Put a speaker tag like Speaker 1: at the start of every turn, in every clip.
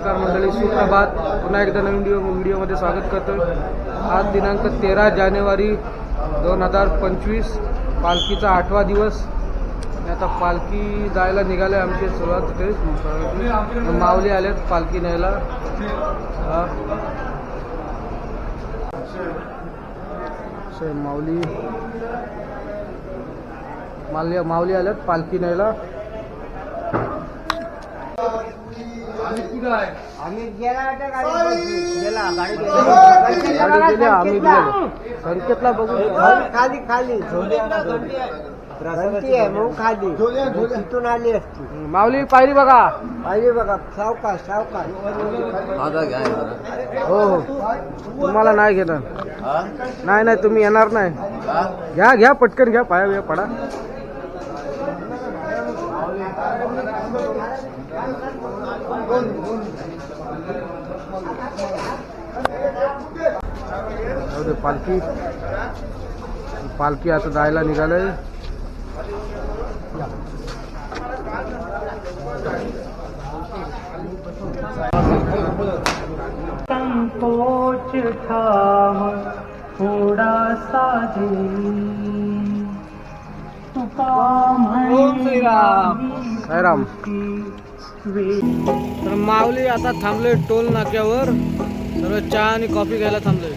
Speaker 1: नमस्कार मंडळी, सुप्रभात. पुन्हा एकदा नवीन व्हिडिओमध्ये स्वागत करतो. आज दिनांक 13 जानेवारी 2025, पालखीचा 8वा दिवस. आता पालखी जायला निघाले. आमची सुरुवात होते. माऊली आलेत पालखी न्यायला. माऊली आल्यात पालखी न्यायला. आम्ही संकेतला बघू
Speaker 2: खाली खाली तिथून आली असती.
Speaker 1: माऊली पायरी बघा,
Speaker 2: सावकाश सावकाश.
Speaker 1: हो हो, तुम्हाला नाही घेणार. नाही तुम्ही येणार नाही. घ्या पटकन घ्या, पाया पडा. पालखी आता जायला निघाले.
Speaker 3: संकोच ठाव थोडासा
Speaker 1: साईराम. तर माऊली आता थांबले टोल नाक्यावर. सर्व चहा आणि कॉफी घ्यायला थांबले.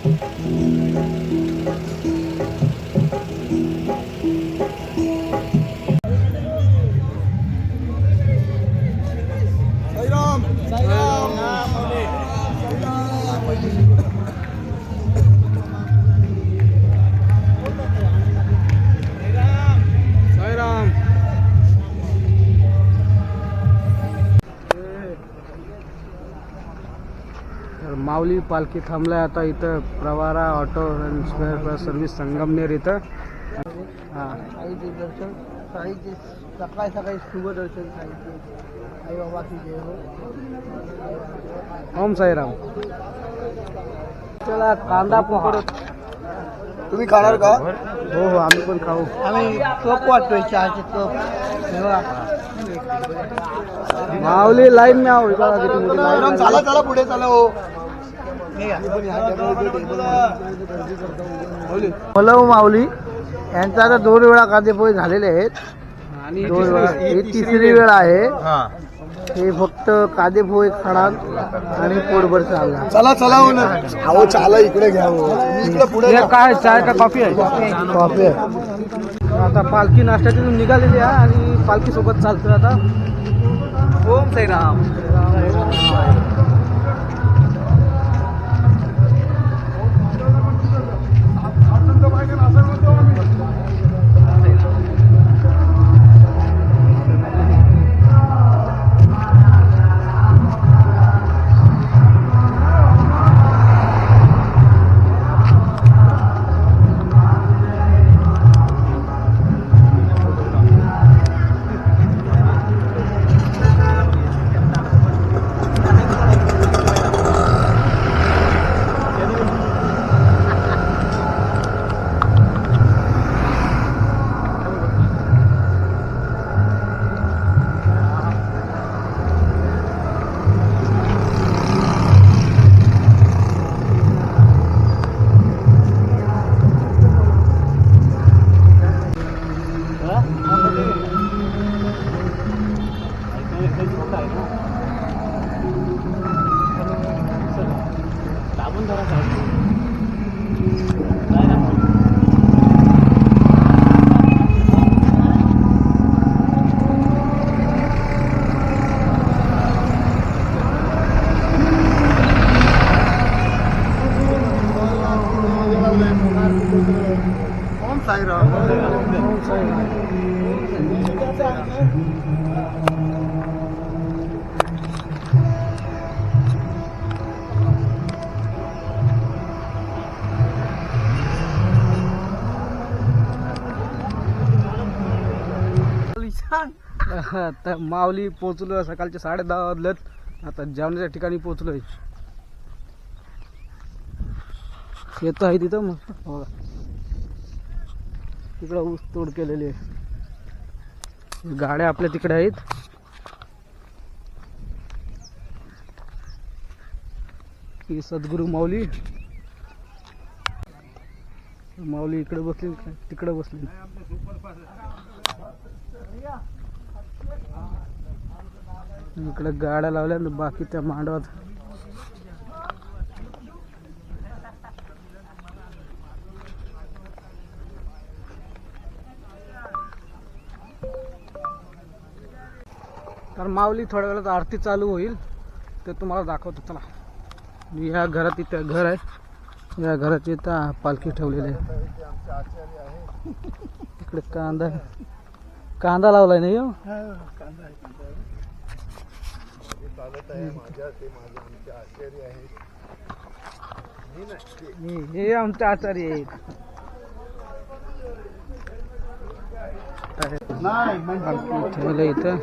Speaker 1: माऊली पालखी थांबलाय आता इथं. Pravara auto and spare service Sangamner इथं.
Speaker 2: साईचे दर्शन, साईचे सकाळी सकाळी शुभदर्शन साईचे. आई बाबा की जय हो.
Speaker 1: ओम साईराम. चला कांदा पोहा.
Speaker 2: तुम्ही खाणार का?
Speaker 1: हो आम्ही पण खाऊ.
Speaker 2: आम्ही कप वाटतोय, चहाचे कप.
Speaker 1: माऊली लाईन में आओ. किती मोठी लाईन.
Speaker 2: चला पुढे चला. हो पलव माऊली यांचा आता 2 वेळा कांदेपोहे झालेले आहेत.
Speaker 1: आणि
Speaker 2: 2 वेळा, ही 3री वेळ आहे. हे फक्त कांदेपोहे खाणार आणि पोटभर चालणार. चला अहो चला इकडे घ्या. इकडे पुढे
Speaker 1: काय चाय का कॉफी आहे?
Speaker 2: कॉफी आहे.
Speaker 1: आता पालखी नाश्त्यातून निघालेली आहे आणि पालखी सोबत चालतोय आता. ओम साईराम.
Speaker 2: ओम साईराम.
Speaker 1: आता माऊली पोहोचलो. सकाळचे 10:30 वाजलेत. आता जेवणाच्या ठिकाणी पोहोचलोय. शेत आहे तिथं मस्त. तिकडं ऊस तोड केलेली आहे. गाड्या आपल्या तिकडे आहेत. की सद्गुरू माऊली इकडे बसली तिकडे बसली. इकडे गाड्या लावल्या बाकी त्या मांडवात. तर माऊली थोड्या वेळात आरती चालू होईल ते तुम्हाला दाखवतो. चला, या घरात इथं घर आहे, या घराची इथं पालखी ठेवलेली आहे. इकडे कांदा लावलाय नाही हो. हे आमचे आचार्य आहेत. ठेवलं इथं.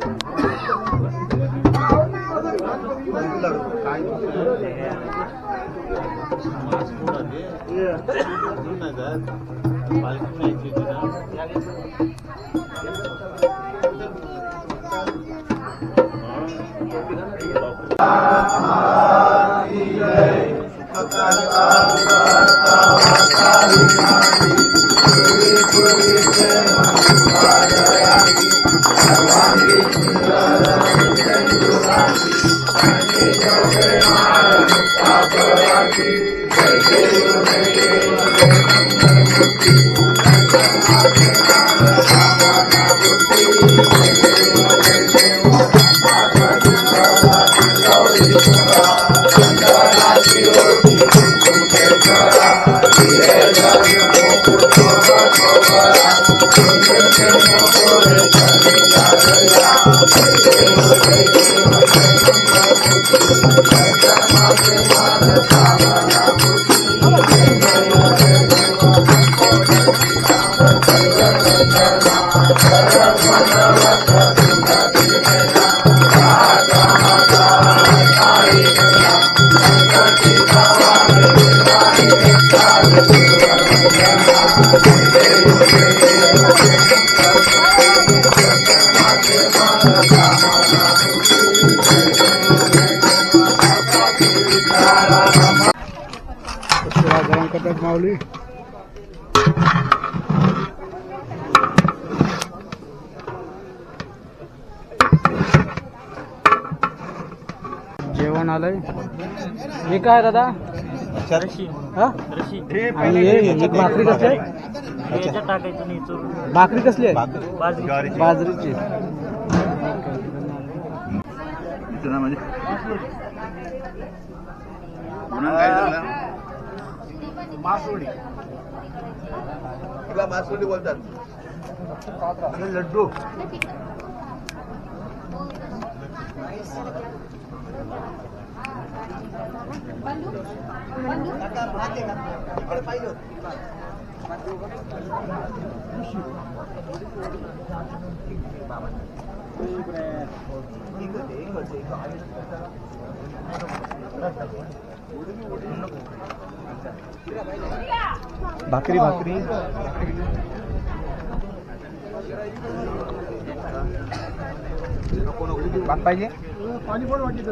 Speaker 1: माऊली जेवण आलंय. हे काय दादा? हा? आणि हे भाकरी कसली आहे? भाकरी कसली आहे? बाजरीची.
Speaker 2: मासोळी बोलतात. लड्डू भाकरी भात पाहिजे. पाणी पण वाटत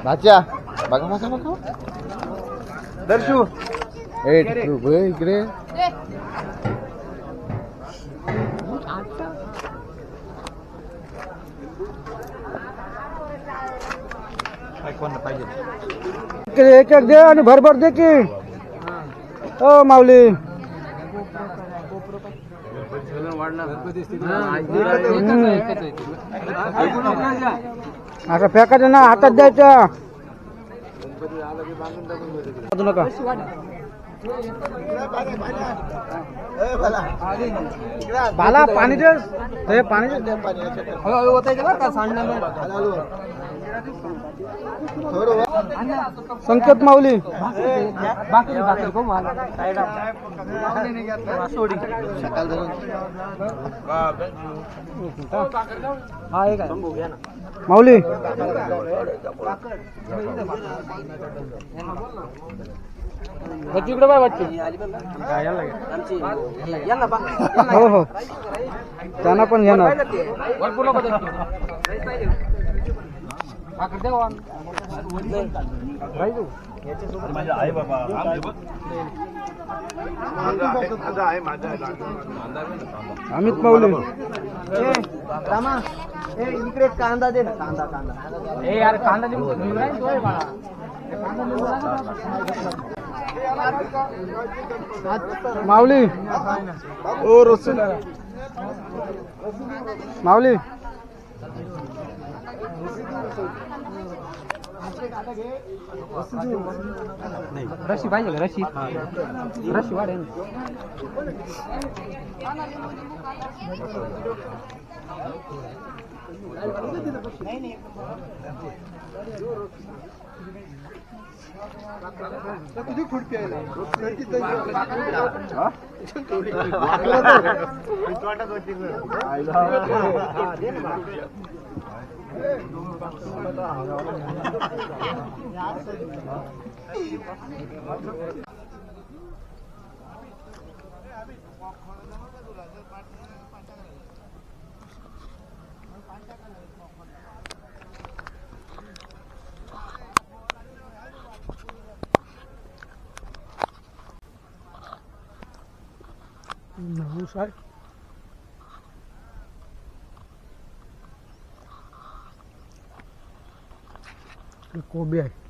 Speaker 2: भाच्या बघा मसा बघा दर्शू इकडे एक एक दे आणि भरभर दे की. ओ माऊली असं फेकायचं ना, हातात द्यायचं. नका
Speaker 1: बाला पाणी दे ते पाणी दे हळूहळू होत आहे का सांडणार संकेत माऊली माऊली इकडे बाय वाटते हो हो त्यांना पण घेणार अमित माऊली
Speaker 2: रामा इकडे कांदा दे ना कांदा कांदा
Speaker 1: ए यार कांदा माऊली ओ रसूल माऊली रशी पाहिजे का रशी रशी वाढेल
Speaker 2: तुझी खुर्ची आहे
Speaker 1: नवसाळ कोबी आहे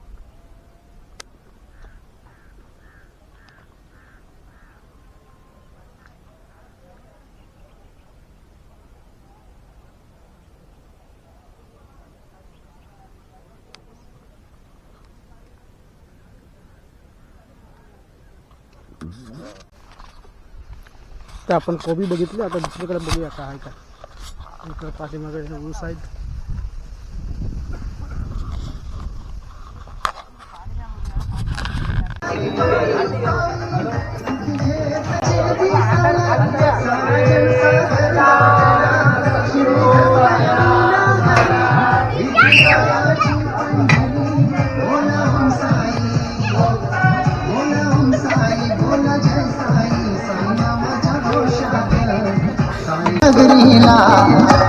Speaker 1: तर आपण कोबी बघितली आता दुसरीकडे बघूया काय आहे का इकडे पाठीमागे ऊस आहेत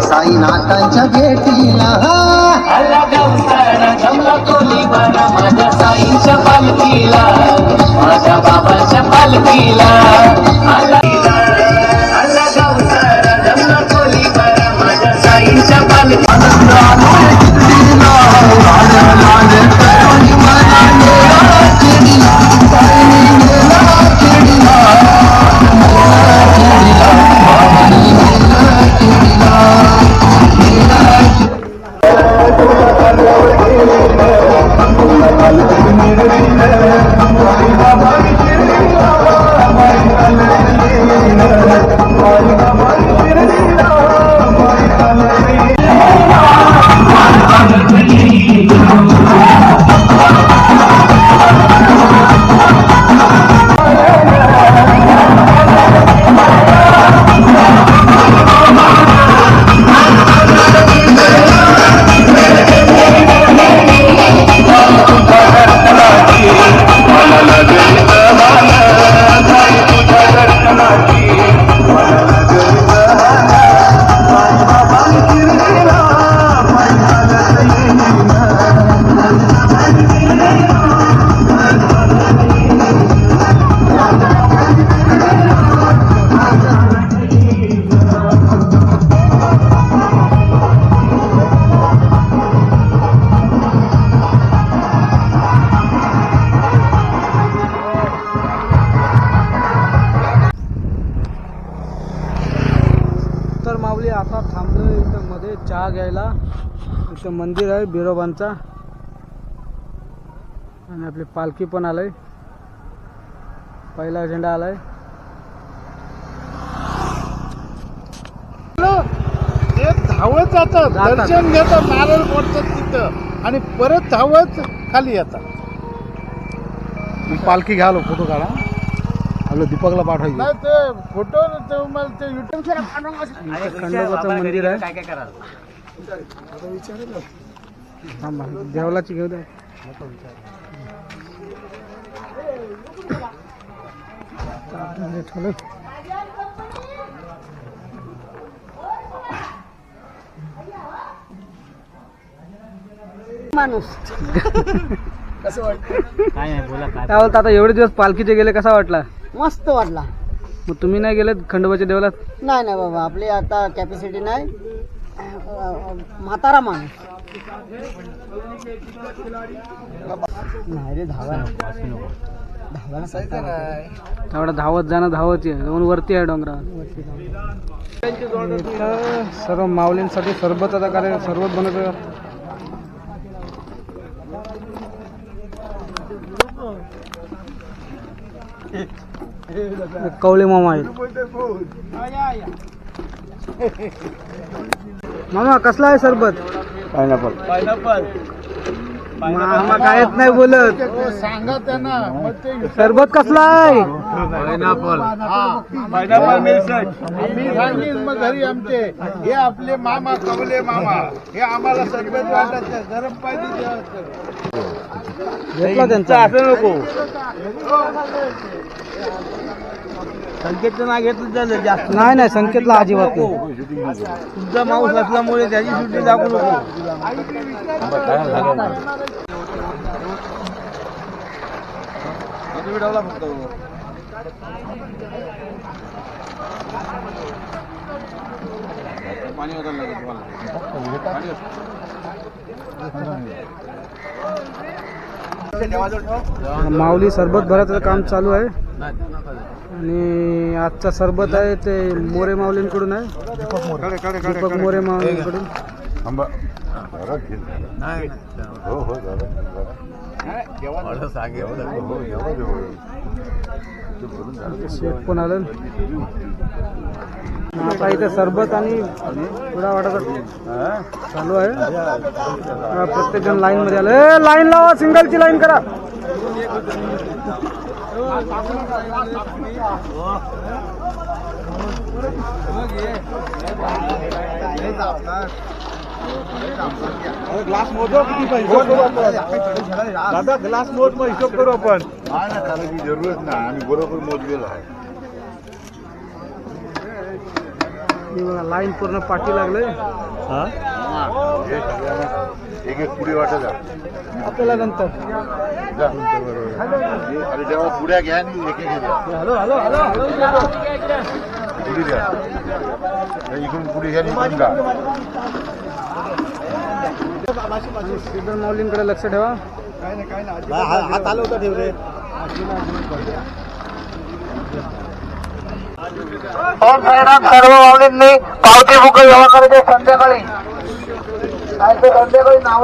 Speaker 2: साईनाथांच्या भेटीला जमला कोली बना माझ्या साईच्या पालखीला माझ्या बाबाच्या पालखीला जमला कोली बना माझ्या साईच्या
Speaker 1: माऊली आता थांबलोय इथं मध्ये चहा घ्यायला इथं मंदिर आहे बिरोबांचा आणि आपली पालखी पण आलंय पहिला झेंडा आलाय.
Speaker 2: ते धावत जातात, दर्शन घेतात, नारळ फोडतात तिथं आणि परत धावत खाली येतात.
Speaker 1: पालखी घ्यालो, फोटो काढा. आलो दीपकला पाठवायची.
Speaker 2: नाही ते फोटो मला ते युट्यूब
Speaker 1: खंडोबाचं मंदिर आहे. थांबा, देवलाची घेऊ द्या.
Speaker 2: माणूस कसं वाटतं?
Speaker 1: काय बोलता आता एवढे दिवस पालखीचे गेले, कसा वाटला?
Speaker 2: मस्त वाटला.
Speaker 1: मग तुम्ही नाही गेलेत खंडोबाच्या देवलात?
Speaker 2: नाही नाही बाबा, आपली आता कॅपॅसिटी नाही. म्हातारा माणूस नाही रे,
Speaker 1: तेवढा धावत जाणं धावत जाऊन वरती आहे डोंगरावर. इथं सर्व माऊलींसाठी सरबताचा कार्य सरबत बनवतो. कवळे मामा आहेत. मामा कसला आहे सरबत?
Speaker 2: पायनॅपल
Speaker 1: मामा कायच नाही बोलत.
Speaker 2: सांगा त्यांना. मग ते
Speaker 1: सरबत कसला आहे?
Speaker 2: पायनॅपल मी सांगेन मग घरी आमचे हे आपले मामा कवले मामा हे आम्हाला सरबत वाटत नाही. गरम पाहिजे
Speaker 1: घेतला त्यांचा.
Speaker 2: असं नको. संकेतचं नाव घेतलं झालं जास्त.
Speaker 1: नाही नाही, संकेतला अजिबात नाही.
Speaker 2: तुमचा माऊस असल्यामुळे त्याची सुट्टी दाखवू नको.
Speaker 1: माऊली सरबत भराचं काम चालू आहे. आणि आजचा सरबत आहे ते मोरे माऊलींकडून आहे. दीपक मोरे माऊलींकडून. शेफ पण आलं. आता इथे सरबत आणि थोडा वाटाचा चालू आहे. प्रत्येक जण लाईन मध्ये आलं. लाईन लावा, सिंगलची लाईन करा.
Speaker 2: ग्लास मोजो किती पाहिजे दादा. ग्लास मोज मग हिशोब करू आपण.
Speaker 4: करायची जरूरत नाही, आम्ही बरोबर मोजलेलं आहे.
Speaker 1: लाईन पूर्ण पाठी लागले.
Speaker 4: एक एक पुढे वाटत
Speaker 1: आपल्याला नंतर
Speaker 4: अरे जेव्हा पुढ्या घ्या आणि एक एक घ्या.
Speaker 1: हॅलो हॅलो हॅलो
Speaker 4: पुढे घ्या, इकडून पुढे घ्या आणि इकडून घ्या.
Speaker 1: श्रीधर माऊलींकडे लक्ष ठेवा.
Speaker 2: हात आलं होतं ठेव रे. सर्व माऊलींनी पावती बुक जमा करायचे संध्याकाळी. संध्याकाळी नाव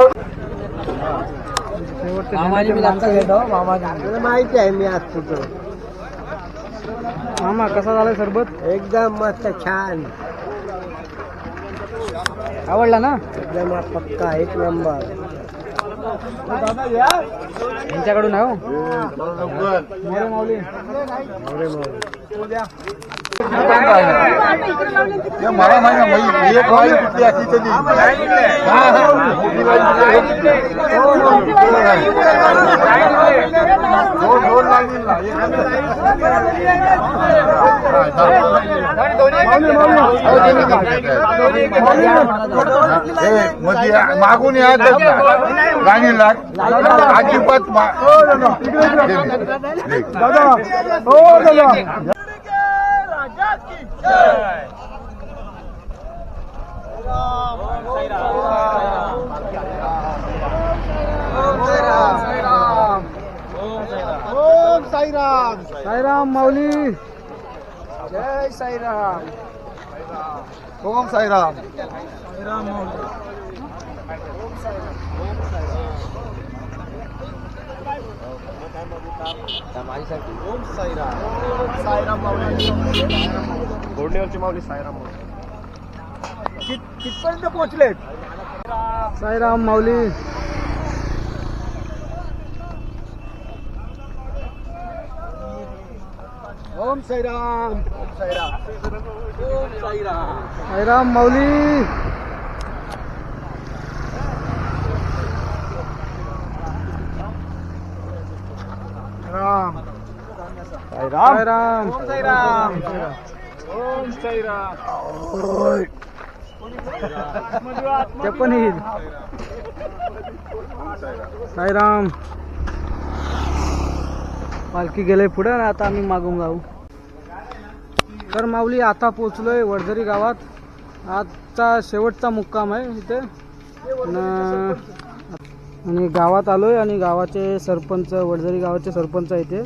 Speaker 2: माहिती आहे मी आज तुझं.
Speaker 1: मामा कसा झालाय सरबत?
Speaker 2: एकदम मस्त छान.
Speaker 1: आवडला ना?
Speaker 2: एकदम पक्का एक नंबर.
Speaker 1: यांच्याकडून आहे हो. मोरे माऊली.
Speaker 4: मला माहिती एक वाली कुठली असली तरी मागून या गाणी लाग अजिबात
Speaker 1: साईराम माऊली.
Speaker 2: जय साईराम. ओम साईराम.
Speaker 4: घोडण्यावरची माऊली साईराम
Speaker 2: कितपर्यंत पोहोचलेत?
Speaker 1: साईराम माऊली.
Speaker 2: ओम साईराम. ओम साईराम. ओम साईराम.
Speaker 1: साईराम माऊली.
Speaker 2: राम.
Speaker 1: साईराम.
Speaker 2: ओम साईराम.
Speaker 3: ओम साईराम.
Speaker 1: ते पण येईल. साईराम. पालखी गेले पुढे आणि आता आम्ही मागून जाऊ. तर माऊली आता पोचलोय वडझरी गावात. आजचा शेवटचा मुक्काम आहे इथे आणि गावात आलोय आणि गावाचे सरपंच, वडझरी गावाचे सरपंच आहे इथे.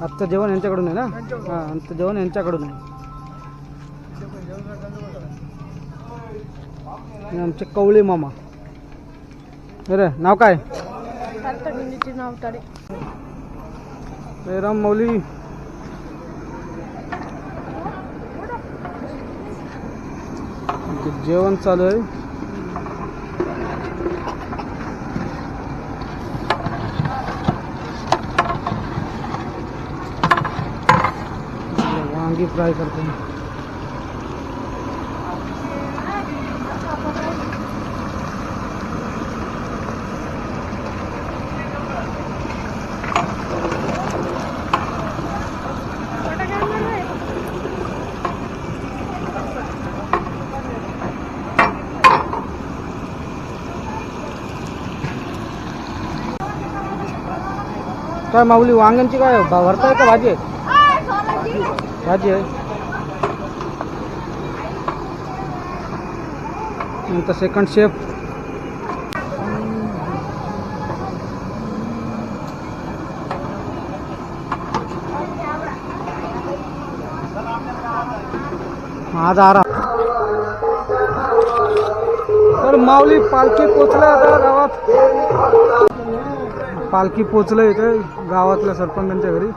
Speaker 1: आजचं जेवण यांच्याकडून आहे ना? हां, आजचं जेवण यांच्याकडून आहे. आणि आमचे कवळे मामा. अरे नाव काय?
Speaker 5: नाव तारे.
Speaker 1: साईराम माऊली. जेवण चालू आहे. वांगी फ्राय करतो. काय माऊली वांग्यांची काय भरताय का भाजी आहे? भाजी आहे. नंतर सेकंड शेफ. आज आराम. तर माऊली पालखी पोचल्या आता गावात. पालखी पोचलं इथे गावातल्या सरपंचांच्या घरी.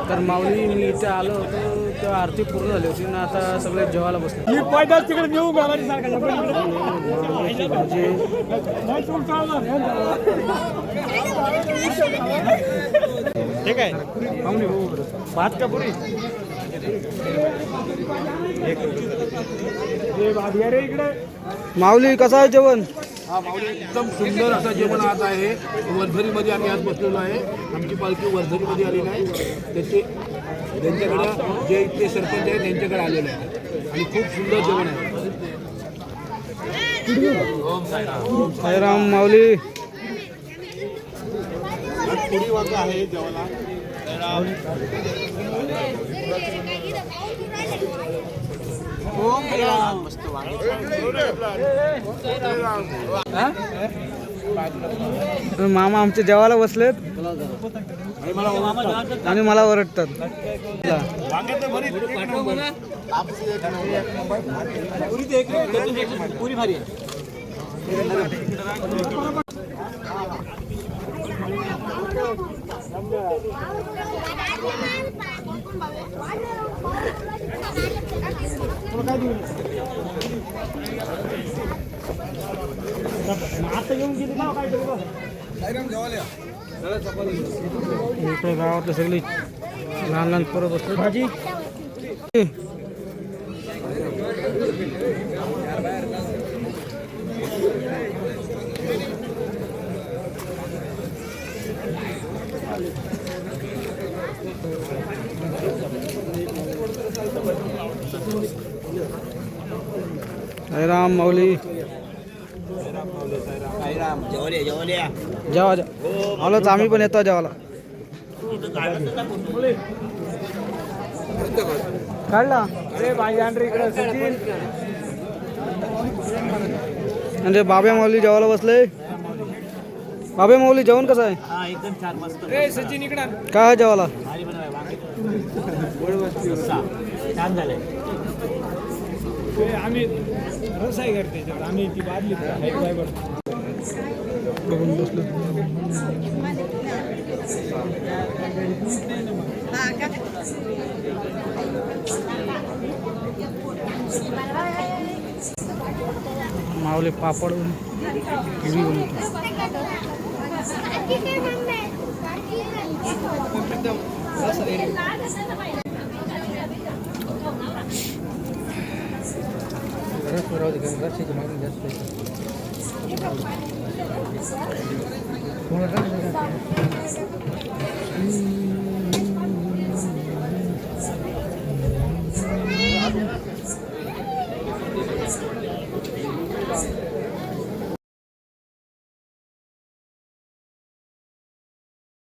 Speaker 1: तर माऊली मी इथे आलो होतो तेव्हा आरती पूर्ण झाली होती ना. आता सगळे जेवायला बसले.
Speaker 3: तिकडे नेऊ ठीक आहे. भात का पुरी इकडे.
Speaker 1: माऊली कसं आहे जेवण?
Speaker 6: हा माऊली एकदम सुंदर असं जेवण आज आहे. वर्धरीमध्ये आम्ही आज बसलेलो आहे. आमची पालखी वर्धरीमध्ये आलेली आहे. त्यांच्याकडे जे इथले सरपंच आहेत त्यांच्याकडे आलेले आहे आणि खूप सुंदर जेवण आहे.
Speaker 1: साईराम माऊली.
Speaker 4: पुरी वांग आहे जेवायला.
Speaker 1: मामा आमचे जेवायला बसलेत आणि मला ओरडतात.
Speaker 3: पुरी भारी आहे. आता येऊन गेली ना काय
Speaker 1: इकडे गावातले सगळी लहान लहान पोरं बसले. भाजी साईराम माऊली. जेवा आलोच आम्ही पण येतो जेवायला. काढला
Speaker 3: अरे भाई आण रे इकडं सचिन.
Speaker 1: म्हणजे बाबे माऊली जेवायला बसले. बाबे माऊली जेवण कसं आहे?
Speaker 3: एकदम छान मस्त. रे सचिन इकडं
Speaker 1: काय आहे जेवायला?
Speaker 3: छान झालंय. आम्ही रसाई करते आम्ही ती बादली
Speaker 1: माऊली पापड हिरवी बनवतो.